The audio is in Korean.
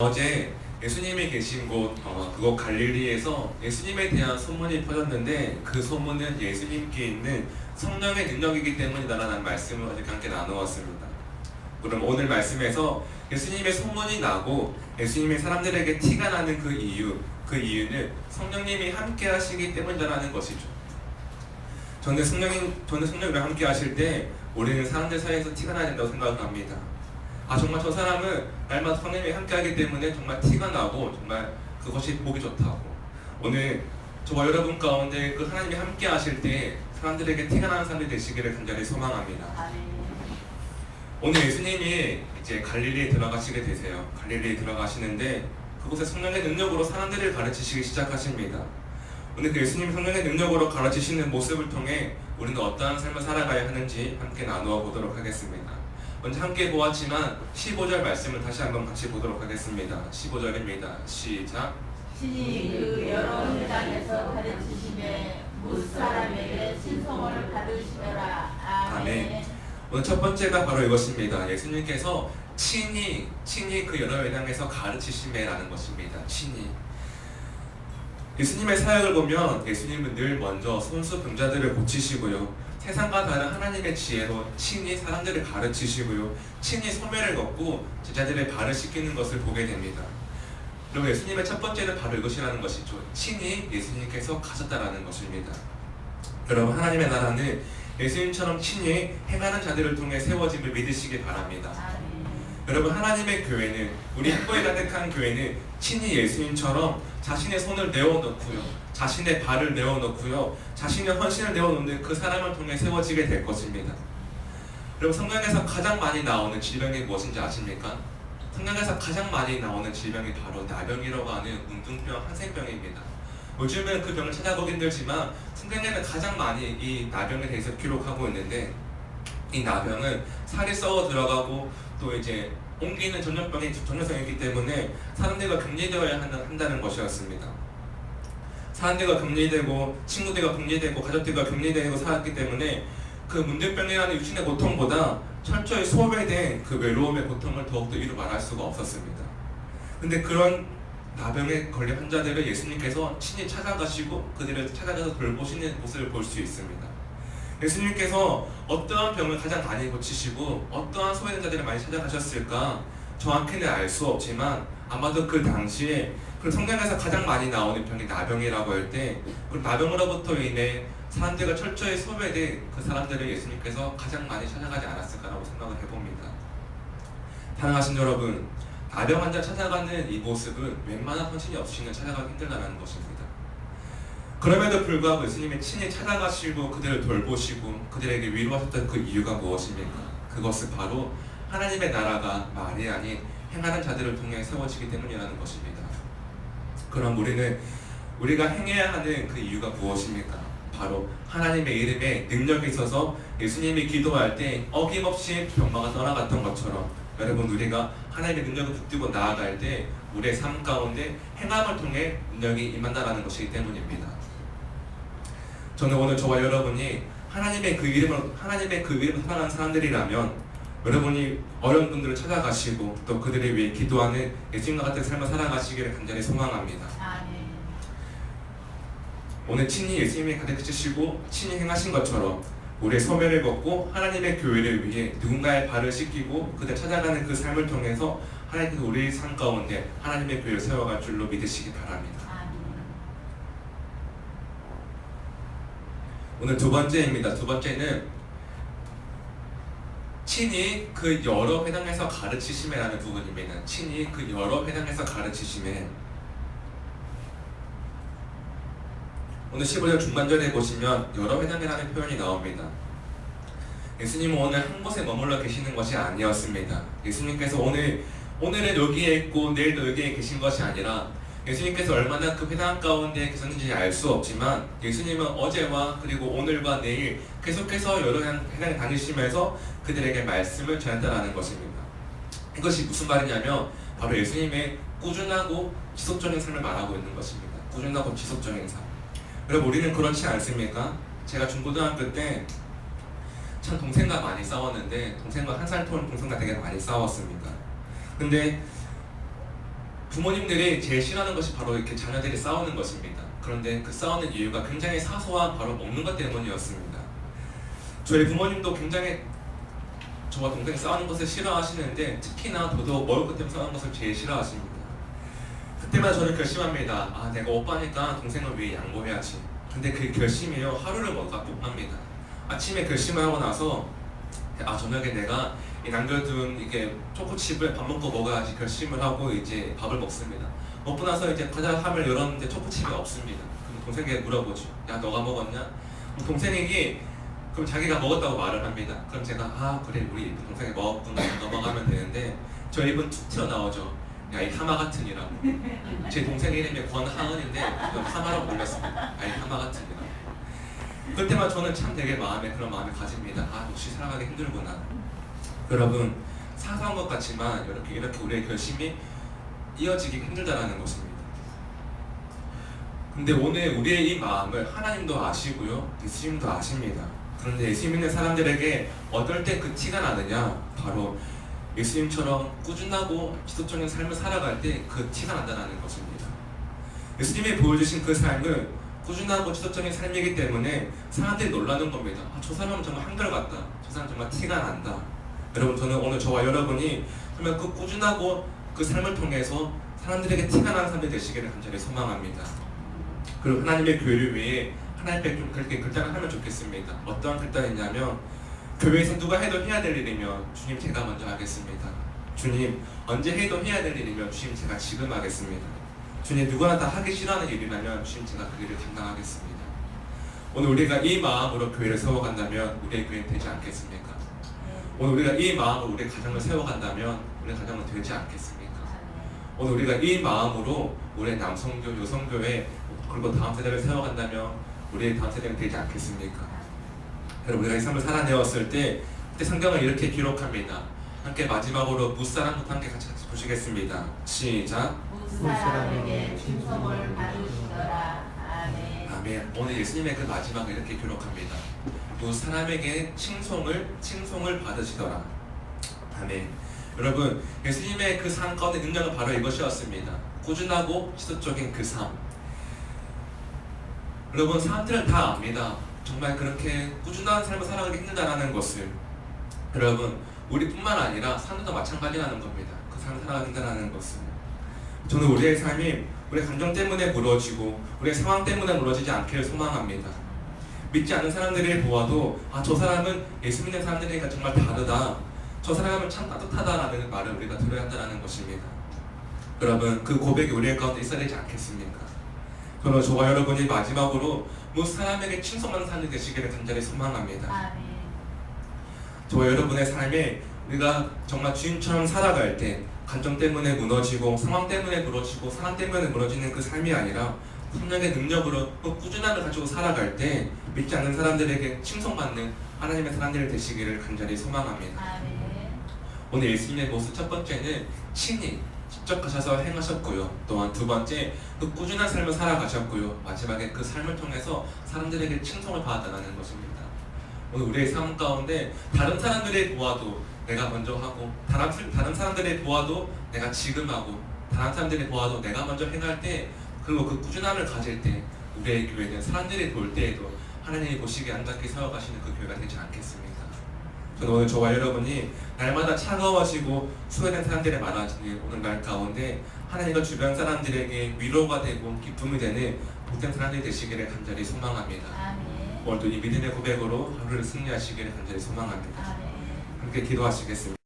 어제 예수님이 계신 곳, 그곳 갈릴리에서 예수님에 대한 소문이 퍼졌는데 그 소문은 예수님께 있는 성령의 능력이기 때문이다라는 말씀을 어제 함께 나누었습니다. 그럼 오늘 말씀에서 예수님의 소문이 나고 예수님이 사람들에게 티가 나는 그 이유는 성령님이 함께 하시기 때문이라는 것이죠. 저는 성령님과 함께 하실 때 우리는 사람들 사이에서 티가 나야 된다고 생각합니다. 정말 저 사람은 날마다 성령님이 함께하기 때문에 정말 티가 나고 정말 그것이 보기 좋다고. 오늘 저와 여러분 가운데 그 하나님이 함께하실 때 사람들에게 티가 나는 사람들이 되시기를 간절히 소망합니다. 오늘 예수님이 이제 갈릴리에 들어가시게 되세요. 갈릴리에 들어가시는데 그곳에 성령의 능력으로 사람들을 가르치시기 시작하십니다. 오늘 그 예수님이 성령의 능력으로 가르치시는 모습을 통해 우리는 어떠한 삶을 살아가야 하는지 함께 나누어 보도록 하겠습니다. 먼저 함께 보았지만 15절 말씀을 다시 한번 같이 보도록 하겠습니다. 15절입니다. 시작. 신이 그 여러 회당에서 가르치심에 무사람에게 신성을 받으시더라. 아멘. 오늘 첫 번째가 바로 이것입니다. 예수님께서 친히 그 여러 회당에서 가르치심에라는 것입니다. 친히. 예수님의 사역을 보면 예수님은 늘 먼저 손수 병자들을 고치시고요. 세상과 다른 하나님의 지혜로 친히 사람들을 가르치시고요. 친히 소매를 걷고 제자들의 발을 씻기는 것을 보게 됩니다. 그리고 예수님의 첫 번째는 바로 이것이라는 것이죠. 친히 예수님께서 가셨다라는 것입니다. 여러분, 하나님의 나라는 예수님처럼 친히 행하는 자들을 통해 세워짐을 믿으시기 바랍니다. 여러분, 하나님의 교회는, 우리 행복에 가득한 교회는 친히 예수님처럼 자신의 손을 내어놓고요, 자신의 발을 내어놓고요, 자신의 헌신을 내어놓는 그 사람을 통해 세워지게 될 것입니다. 여러분, 성경에서 가장 많이 나오는 질병이 무엇인지 아십니까? 성경에서 가장 많이 나오는 질병이 바로 나병이라고 하는 문둥병, 한센병입니다. 요즘은 그 병을 찾아보기 힘들지만 성경에는 가장 많이 이 나병에 대해서 기록하고 있는데, 이 나병은 살이 썩어 들어가고 또 이제 옮기는 전염성이기 때문에 사람들과 격리되어야 한다는 것이었습니다. 사람들과 격리되고 친구들과 격리되고 가족들과 격리되고 살았기 때문에 그 문둥병이라는 육신의 고통보다 철저히 소외된 그 외로움의 고통을 더욱더 이루 말할 수가 없었습니다. 근데 그런 나병에 걸린 환자들을 예수님께서 친히 찾아가시고 그들을 찾아가서 돌보시는 모습을 볼 수 있습니다. 예수님께서 어떠한 병을 가장 많이 고치시고 어떠한 소외된 자들을 많이 찾아가셨을까 정확히는 알 수 없지만 아마도 그 당시에 그 성경에서 가장 많이 나오는 병이 나병이라고 할 때 그 나병으로부터 인해 사람들과 철저히 소외된 그 사람들을 예수님께서 가장 많이 찾아가지 않았을까라고 생각을 해봅니다. 사랑하신 여러분, 나병 환자 찾아가는 이 모습은 웬만한 헌신이 없이는 찾아가기 힘들다는 것입니다. 그럼에도 불구하고 예수님이 친히 찾아가시고 그들을 돌보시고 그들에게 위로하셨던 그 이유가 무엇입니까? 그것은 바로 하나님의 나라가 말이 아닌 행하는 자들을 통해 세워지기 때문이라는 것입니다. 그럼 우리가 행해야 하는 그 이유가 무엇입니까? 바로 하나님의 이름에 능력이 있어서 예수님이 기도할 때 어김없이 병마가 떠나갔던 것처럼 여러분, 우리가 하나님의 능력을 붙들고 나아갈 때 우리의 삶 가운데 행함을 통해 능력이 임한다는 것이기 때문입니다. 저는 오늘 저와 여러분이 하나님의 그 이름을 살아가는 사람들이라면 여러분이 어려운 분들을 찾아가시고 또 그들을 위해 기도하는 예수님과 같은 삶을 살아가시기를 간절히 소망합니다. 오늘 친히 예수님이 가르치시고 친히 행하신 것처럼 우리의 소매를 걷고 하나님의 교회를 위해 누군가의 발을 씻기고 그들 찾아가는 그 삶을 통해서 하나님께서 우리의 삶 가운데 하나님의 교회를 세워갈 줄로 믿으시기 바랍니다. 오늘 두 번째입니다. 두 번째는 친히 그 여러 회당에서 가르치심에라는 부분입니다. 친히 그 여러 회당에서 가르치심에. 오늘 15절 중간절에 보시면 여러 회당이라는 표현이 나옵니다. 예수님은 오늘 한 곳에 머물러 계시는 것이 아니었습니다. 예수님께서 오늘은 여기에 있고 내일도 여기에 계신 것이 아니라 예수님께서 얼마나 그 회당 가운데 계셨는지 알 수 없지만 예수님은 어제와 그리고 오늘과 내일 계속해서 여러 회당에 다니시면서 그들에게 말씀을 전했다는 것입니다. 이것이 무슨 말이냐면 바로 예수님의 꾸준하고 지속적인 삶을 말하고 있는 것입니다. 꾸준하고 지속적인 삶. 여러분, 우리는 그렇지 않습니까? 제가 중고등학교 때 참 동생과 많이 싸웠는데 동생과 한 살 터는 동생과 되게 많이 싸웠습니다. 근데 부모님들이 제일 싫어하는 것이 바로 이렇게 자녀들이 싸우는 것입니다. 그런데 그 싸우는 이유가 굉장히 사소한 바로 먹는 것 때문이었습니다. 저희 부모님도 굉장히 저와 동생이 싸우는 것을 싫어하시는데 특히나 더더욱 먹을 것 때문에 싸우는 것을 제일 싫어하십니다. 그때마다 저는 결심합니다. 아, 내가 오빠니까 동생을 위해 양보해야지. 근데 그 결심이요, 하루를 못 갑니다. 아침에 결심을 하고 나서 저녁에 내가 이 남겨둔 이게 초코칩을 밥 먹고 먹어야지 결심을 하고 이제 밥을 먹습니다. 먹고 나서 이제 과자함을 열었는데 초코칩이 없습니다. 그럼 동생에게 물어보죠. 야, 너가 먹었냐? 동생에게 그럼 자기가 먹었다고 말을 합니다. 그럼 제가 그래, 우리 동생이 먹었구나 넘어가면 되는데 저 입은 툭 튀어나오죠. 야, 이 하마 같으니라고. 제 동생 이름이 권하은인데 하마라고 불렸습니다. 이 하마 같으니라고. 그때만 저는 참 되게 그런 마음을 가집니다. 역시 살아가기 힘들구나. 여러분, 사소한 것 같지만 이렇게 우리의 결심이 이어지기 힘들다라는 것입니다. 근데 오늘 우리의 이 마음을 하나님도 아시고요, 예수님도 아십니다. 그런데 예수 믿는 사람들에게 어떨 때 그 티가 나느냐? 바로 예수님처럼 꾸준하고 지속적인 삶을 살아갈 때 그 티가 난다는 것입니다. 예수님이 보여주신 그 삶은 꾸준하고 지속적인 삶이기 때문에 사람들이 놀라는 겁니다. 저 사람은 정말 한결같다. 저 사람 정말 티가 난다. 여러분, 저는 오늘 저와 여러분이 정말 그 꾸준하고 그 삶을 통해서 사람들에게 티가 나는 사람이 되시기를 간절히 소망합니다. 그리고 하나님의 교회를 위해 하나님께 좀 그렇게 결단을 하면 좋겠습니다. 어떠한 결단이냐면, 교회에서 누가 해도 해야 될 일이면 주님 제가 먼저 하겠습니다. 주님 언제 해도 해야 될 일이면 주님 제가 지금 하겠습니다. 주님 누구나 다 하기 싫어하는 일이라면 주님 제가 그 일을 감당하겠습니다. 오늘 우리가 이 마음으로 교회를 세워간다면 우리의 교회는 되지 않겠습니까? 오늘 우리가 이 마음으로 우리 가정을 세워간다면 우리 가정은 되지 않겠습니까? 오늘 우리가 이 마음으로 우리의 남성교, 여성교회 그리고 다음 세대를 세워간다면 우리의 다음 세대는 되지 않겠습니까? 여러분, 우리가 이 삶을 살아내었을 때 그때 성경을 이렇게 기록합니다. 함께 마지막으로 무사람부터 함께 같이 보시겠습니다. 시작. 무사람에게 칭송을 받으시더라. 아멘. 아멘. 오늘 예수님의 그 마지막을 이렇게 기록합니다. 무사람에게 칭송을 받으시더라. 아멘. 여러분, 예수님의 그 삶 가운데 능력은 바로 이것이었습니다. 꾸준하고 지속적인 그 삶. 여러분, 사람들은 다 압니다. 정말 그렇게 꾸준한 삶을 살아가기 힘들다는 것을. 여러분, 우리뿐만 아니라 사람들도 마찬가지라는 겁니다. 그 삶을 살아가기 힘들다는 것을. 저는 우리의 삶이 우리의 감정 때문에 무너지고 우리의 상황 때문에 무너지지 않기를 소망합니다. 믿지 않는 사람들을 보아도 저 사람은 예수 믿는 사람들이니까 정말 다르다. 저 사람은 참 따뜻하다라는 말을 우리가 들어야 한다는 것입니다. 여러분, 그 고백이 우리의 가운데 있어야 되지 않겠습니까? 저는 저와 여러분이 마지막으로 사람에게 칭송하는 삶이 되시기를 간절히 소망합니다. 아멘. 저와 여러분의 삶에 우리가 정말 주님처럼 살아갈 때 감정 때문에 무너지고 상황 때문에 무너지고 사람 때문에 무너지는 그 삶이 아니라 성령의 능력으로 꾸준함을 가지고 살아갈 때 믿지 않는 사람들에게 칭송받는 하나님의 사람들이 되시기를 간절히 소망합니다. 아멘. 오늘 예수님의 모습 첫 번째는 친히 직접 가셔서 행하셨고요. 또한 두 번째 그 꾸준한 삶을 살아가셨고요. 마지막에 그 삶을 통해서 사람들에게 칭송을 받았다는 것입니다. 오늘 우리의 삶 가운데 다른 사람들이 보아도 내가 먼저 하고 다른 사람들이 보아도 내가 지금 하고 다른 사람들이 보아도 내가 먼저 행할 때 그리고 그 꾸준함을 가질 때 우리의 교회는 사람들이 볼 때에도 하나님이 보시기에 아름답게 세워가시는 그 교회가 되지 않겠습니까? 저는 오늘 저와 여러분이 날마다 차가워지고 소외된 사람들이 많아지는 오늘날 가운데 하나님과 주변 사람들에게 위로가 되고 기쁨이 되는 복된 사람들이 되시기를 간절히 소망합니다. 아멘. 오늘도 이 믿음의 고백으로 하루를 승리하시기를 간절히 소망합니다. 아멘. 함께 기도하시겠습니다.